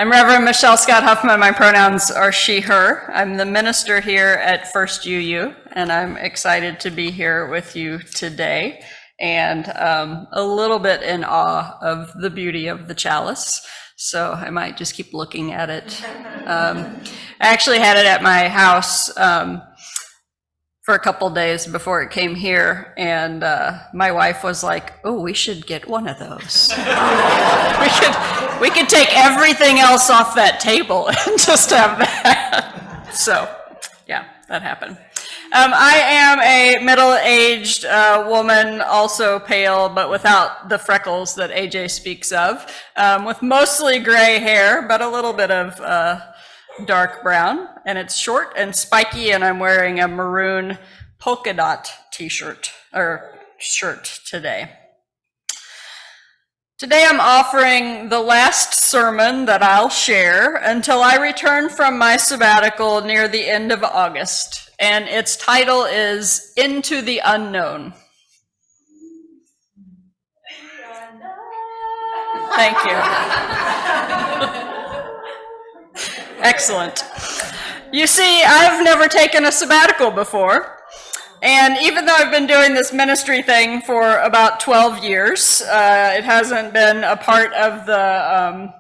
I'm Reverend Michelle Scott-Huffman. My pronouns are she, her. I'm the minister here at First UU, and I'm excited to be here with you today, and a little bit in awe of the beauty of the chalice, so I might just keep looking at it. I actually had it at my house for a couple days before it came here, and my wife was like, "Oh, we should get one of those. we could take everything else off that table and just have that." So, yeah, that happened. I am a middle-aged woman, also pale, but without the freckles that AJ speaks of, with mostly gray hair, but a little bit of dark brown, and it's short and spiky, and I'm wearing a maroon polka dot t-shirt or shirt today. Today I'm offering the last sermon that I'll share until I return from my sabbatical near the end of August, and its title is Into the Unknown. Thank you. Excellent. You see, I've never taken a sabbatical before, and even though I've been doing this ministry thing for about 12 years, it hasn't been a part of the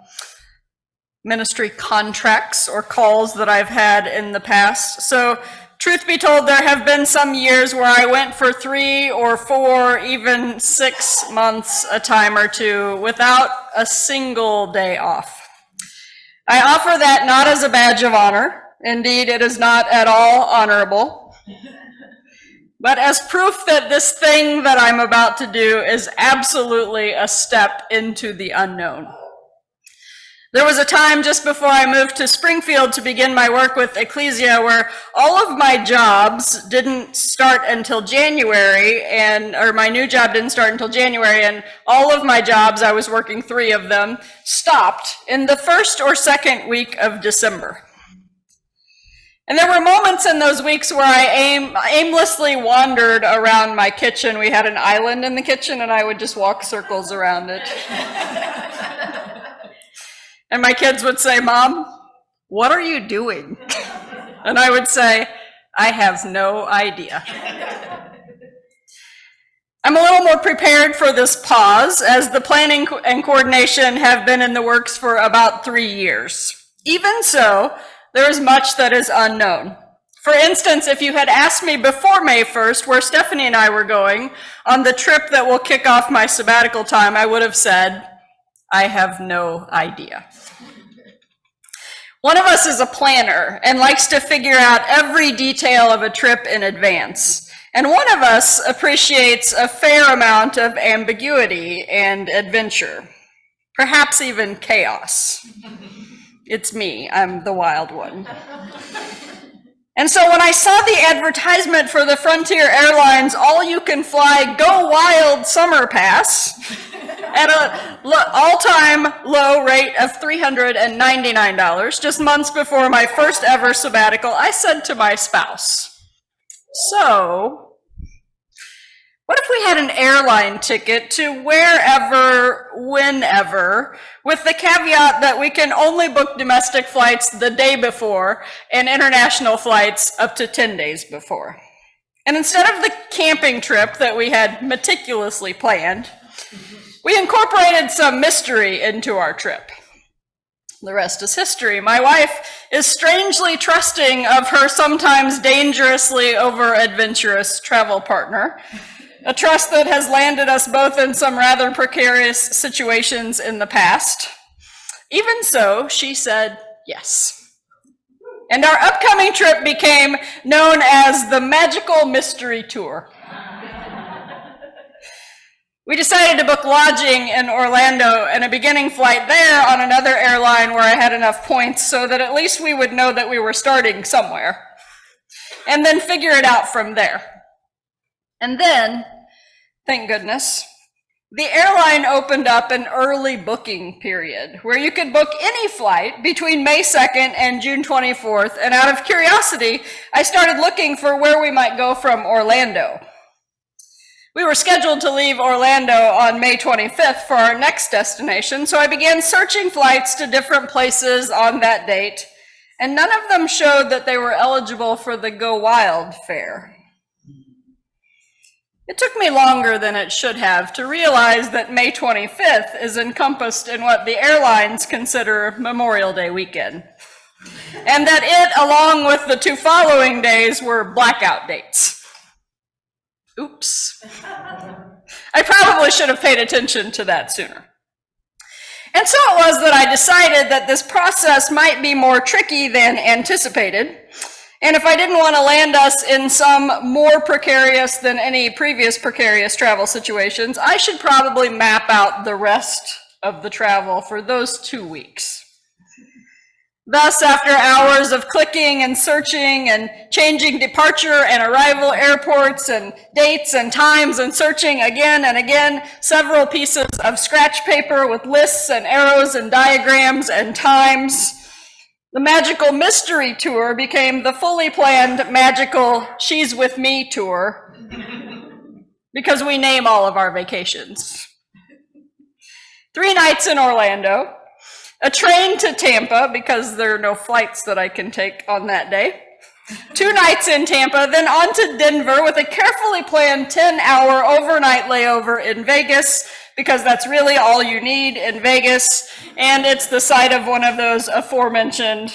ministry contracts or calls that I've had in the past. So, truth be told, there have been some years where I went for 3 or 4, even 6 months, a time or two, without a single day off. I offer that not as a badge of honor. Indeed, it is not at all honorable, but as proof that this thing that I'm about to do is absolutely a step into the unknown. There was a time just before I moved to Springfield to begin my work with Ecclesia where all of my jobs didn't start until January, or my new job didn't start until January, and all of my jobs, I was working 3 of them, stopped in the first or second week of December. And there were moments in those weeks where I aimlessly wandered around my kitchen. We had an island in the kitchen, and I would just walk circles around it. And my kids would say, "Mom, what are you doing?" And I would say, "I have no idea." I'm a little more prepared for this pause, as the planning and coordination have been in the works for about 3 years. Even so, there is much that is unknown. For instance, if you had asked me before May 1st where Stephanie and I were going on the trip that will kick off my sabbatical time, I would have said, "I have no idea." One of us is a planner and likes to figure out every detail of a trip in advance. And one of us appreciates a fair amount of ambiguity and adventure, perhaps even chaos. It's me, I'm the wild one. And so when I saw the advertisement for the Frontier Airlines all-you-can-fly Go Wild Summer Pass at an all-time low rate of $399, just months before my first ever sabbatical, I said to my spouse, "So, what if we had an airline ticket to wherever, whenever, with the caveat that we can only book domestic flights the day before and international flights up to 10 days before? And instead of the camping trip that we had meticulously planned, we incorporated some mystery into our trip." The rest is history. My wife is strangely trusting of her sometimes dangerously over-adventurous travel partner, a trust that has landed us both in some rather precarious situations in the past. Even so, she said yes. And our upcoming trip became known as the Magical Mystery Tour. We decided to book lodging in Orlando and a beginning flight there on another airline where I had enough points so that at least we would know that we were starting somewhere, and then figure it out from there. And then, thank goodness, the airline opened up an early booking period where you could book any flight between May 2nd and June 24th, and out of curiosity, I started looking for where we might go from Orlando. We were scheduled to leave Orlando on May 25th for our next destination, so I began searching flights to different places on that date, and none of them showed that they were eligible for the Go Wild fare. It took me longer than it should have to realize that May 25th is encompassed in what the airlines consider Memorial Day weekend, and that it, along with the 2 following days, were blackout dates. Oops. I probably should have paid attention to that sooner. And so it was that I decided that this process might be more tricky than anticipated, and if I didn't want to land us in some more precarious than any previous precarious travel situations, I should probably map out the rest of the travel for those 2 weeks. Thus, after hours of clicking and searching and changing departure and arrival airports and dates and times and searching again and again, several pieces of scratch paper with lists and arrows and diagrams and times, the magical mystery tour became the fully planned magical She's With Me tour, because we name all of our vacations. 3 nights in Orlando, a train to Tampa, because there are no flights that I can take on that day, 2 nights in Tampa, then on to Denver with a carefully planned 10-hour overnight layover in Vegas, because that's really all you need in Vegas, and it's the site of one of those aforementioned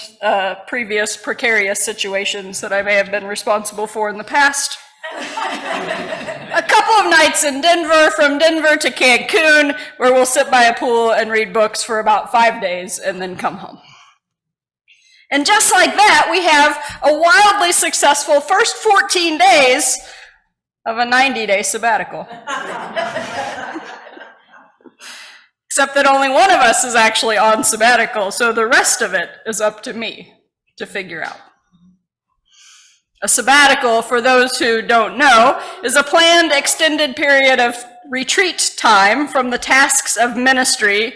previous precarious situations that I may have been responsible for in the past. A couple of nights in Denver, from Denver to Cancun, where we'll sit by a pool and read books for about 5 days and then come home. And just like that, we have a wildly successful first 14 days of a 90-day sabbatical. Except that only one of us is actually on sabbatical, so the rest of it is up to me to figure out. A sabbatical, for those who don't know, is a planned extended period of retreat time from the tasks of ministry,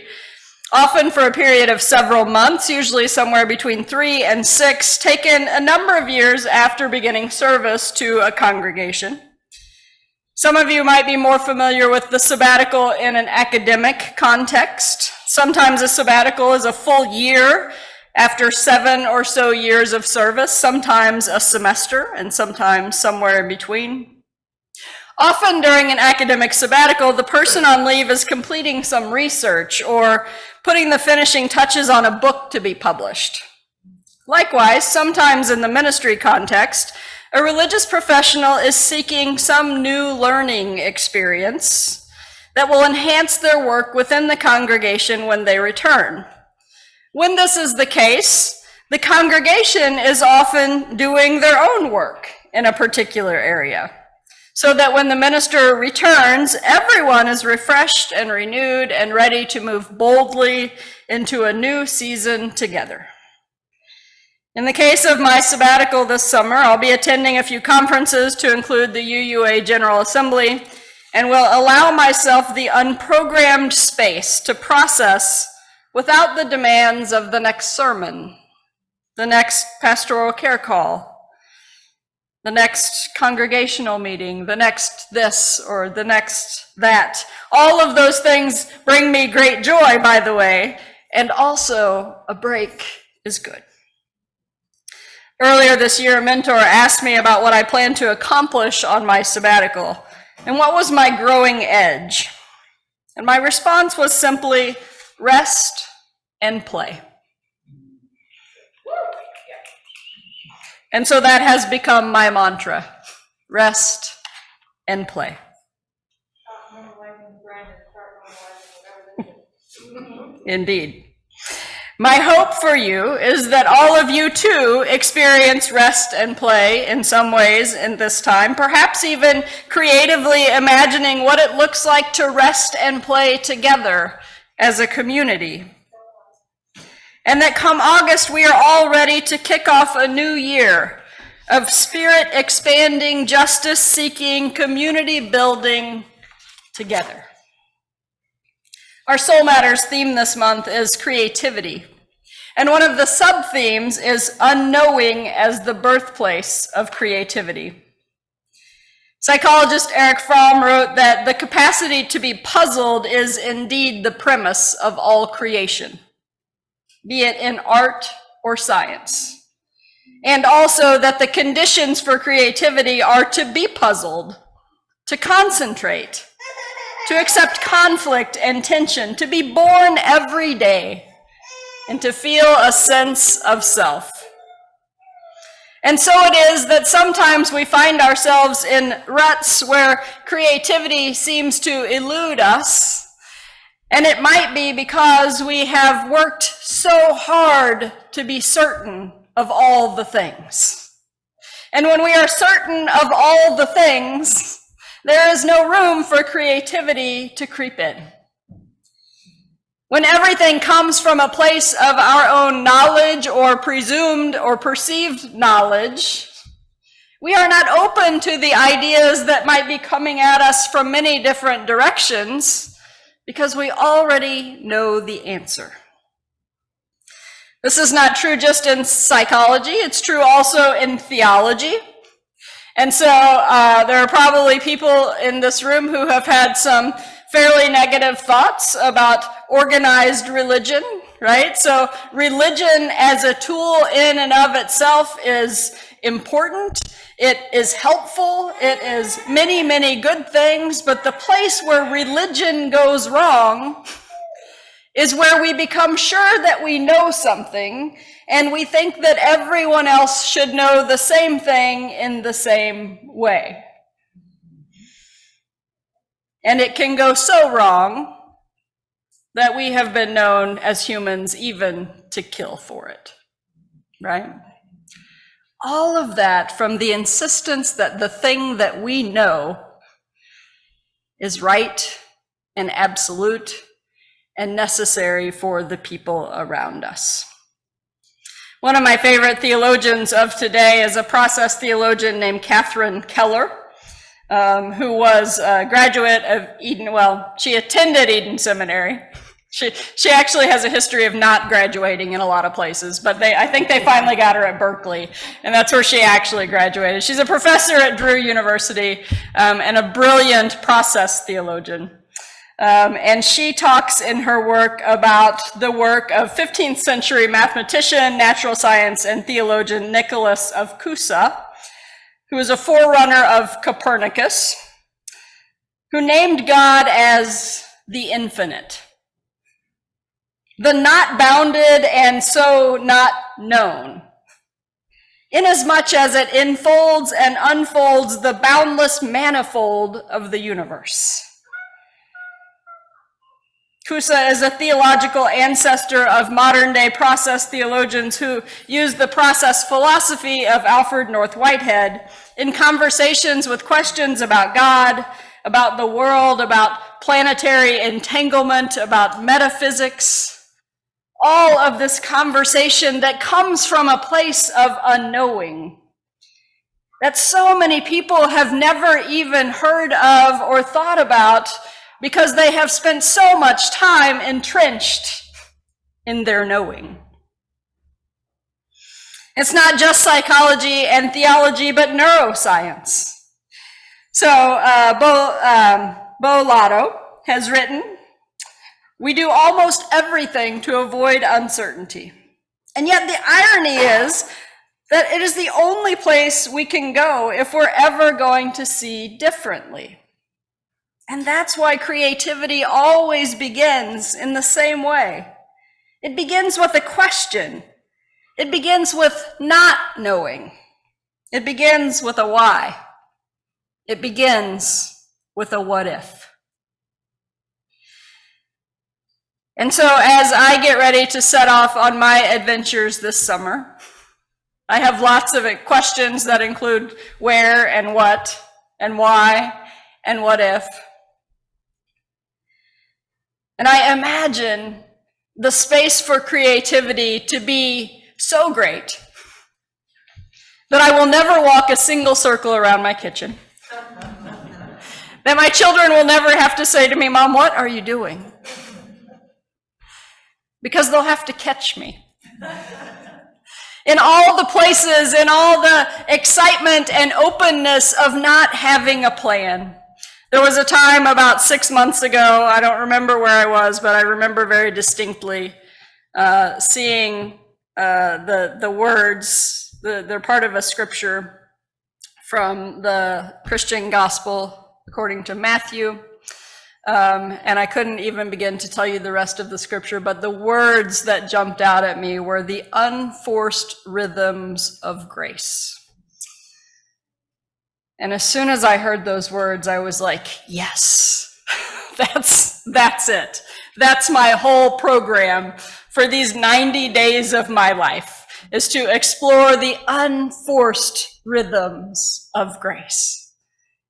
often for a period of several months, usually somewhere between 3 and 6, taken a number of years after beginning service to a congregation. Some of you might be more familiar with the sabbatical in an academic context. Sometimes a sabbatical is a full year after 7 or so years of service, sometimes a semester, and sometimes somewhere in between. Often during an academic sabbatical, the person on leave is completing some research or putting the finishing touches on a book to be published. Likewise, sometimes in the ministry context, a religious professional is seeking some new learning experience that will enhance their work within the congregation when they return. When this is the case, the congregation is often doing their own work in a particular area, so that when the minister returns, everyone is refreshed and renewed and ready to move boldly into a new season together. In the case of my sabbatical this summer, I'll be attending a few conferences to include the UUA General Assembly, and will allow myself the unprogrammed space to process without the demands of the next sermon, the next pastoral care call, the next congregational meeting, the next this or the next that. All of those things bring me great joy, by the way, and also a break is good. Earlier this year, a mentor asked me about what I planned to accomplish on my sabbatical and what was my growing edge. And my response was simply rest and play. And so that has become my mantra, rest and play. Indeed. My hope for you is that all of you too experience rest and play in some ways in this time, perhaps even creatively imagining what it looks like to rest and play together as a community. And that come August, we are all ready to kick off a new year of spirit-expanding, justice-seeking, community-building together. Our Soul Matters theme this month is creativity. And one of the sub-themes is unknowing as the birthplace of creativity. Psychologist Erich Fromm wrote that the capacity to be puzzled is indeed the premise of all creation, be it in art or science. And also that the conditions for creativity are to be puzzled, to concentrate, to accept conflict and tension, to be born every day, and to feel a sense of self. And so it is that sometimes we find ourselves in ruts where creativity seems to elude us, and it might be because we have worked so hard to be certain of all the things. And when we are certain of all the things, there is no room for creativity to creep in. When everything comes from a place of our own knowledge or presumed or perceived knowledge, we are not open to the ideas that might be coming at us from many different directions because we already know the answer. This is not true just in psychology, it's true also in theology. And so there are probably people in this room who have had some fairly negative thoughts about organized religion, right? So religion as a tool in and of itself is important. It is helpful. It is many, many good things. But the place where religion goes wrong is where we become sure that we know something and we think that everyone else should know the same thing in the same way. And it can go so wrong that we have been known as humans even to kill for it, right? All of that from the insistence that the thing that we know is right and absolute and necessary for the people around us. One of my favorite theologians of today is a process theologian named Catherine Keller, who was a graduate of Eden. Well, she attended Eden Seminary. She actually has a history of not graduating in a lot of places, but I think they finally got her at Berkeley, and that's where she actually graduated. She's a professor at Drew University and a brilliant process theologian. And she talks in her work about the work of 15th century mathematician, natural science, and theologian Nicholas of Cusa, who was a forerunner of Copernicus, who named God as the infinite, the not bounded and so not known, inasmuch as it enfolds and unfolds the boundless manifold of the universe. Cusa is a theological ancestor of modern-day process theologians who use the process philosophy of Alfred North Whitehead in conversations with questions about God, about the world, about planetary entanglement, about metaphysics. All of this conversation that comes from a place of unknowing, that so many people have never even heard of or thought about because they have spent so much time entrenched in their knowing. It's not just psychology and theology, but neuroscience. So Bo Lotto has written, "We do almost everything to avoid uncertainty. And yet the irony is that it is the only place we can go if we're ever going to see differently. And that's why creativity always begins in the same way. It begins with a question. It begins with not knowing. It begins with a why. It begins with a what if." And so as I get ready to set off on my adventures this summer, I have lots of questions that include where and what and why and what if. And I imagine the space for creativity to be so great that I will never walk a single circle around my kitchen. That my children will never have to say to me, "Mom, what are you doing?" Because they'll have to catch me. in all the places, in all the excitement and openness of not having a plan. There was a time about 6 months ago, I don't remember where I was, but I remember very distinctly seeing the words, they're part of a scripture from the Christian gospel according to Matthew. And I couldn't even begin to tell you the rest of the scripture, but the words that jumped out at me were the unforced rhythms of grace. And as soon as I heard those words, I was like, yes, that's it. That's my whole program for these 90 days of my life, is to explore the unforced rhythms of grace,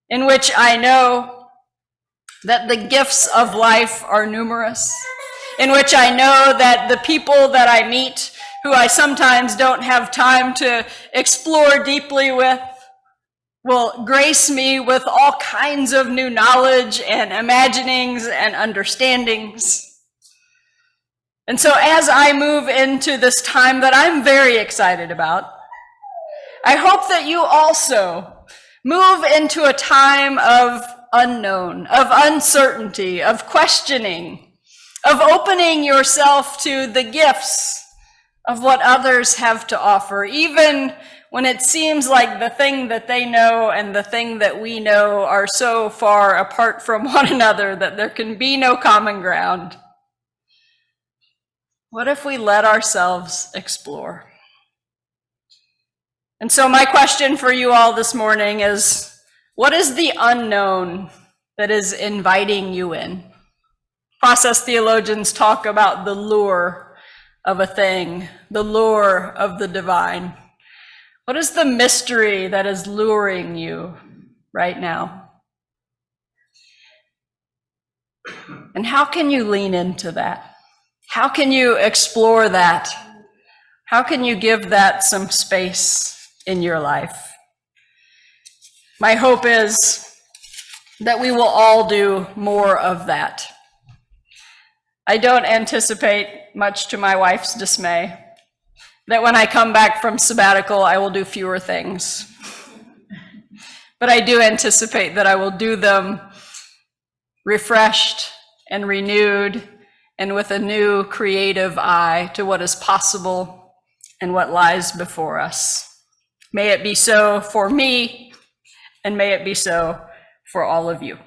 in which I know that the gifts of life are numerous, in which I know that the people that I meet, who I sometimes don't have time to explore deeply with, will grace me with all kinds of new knowledge and imaginings and understandings. And so as I move into this time that I'm very excited about, I hope that you also move into a time of unknown, of uncertainty, of questioning, of opening yourself to the gifts of what others have to offer, even when it seems like the thing that they know and the thing that we know are so far apart from one another that there can be no common ground. What if we let ourselves explore? And so my question for you all this morning is, what is the unknown that is inviting you in? Process theologians talk about the lure of a thing, the lure of the divine. What is the mystery that is luring you right now? And how can you lean into that? How can you explore that? How can you give that some space in your life? My hope is that we will all do more of that. I don't anticipate, much to my wife's dismay, that when I come back from sabbatical, I will do fewer things. But I do anticipate that I will do them refreshed and renewed and with a new creative eye to what is possible and what lies before us. May it be so for me, and may it be so for all of you.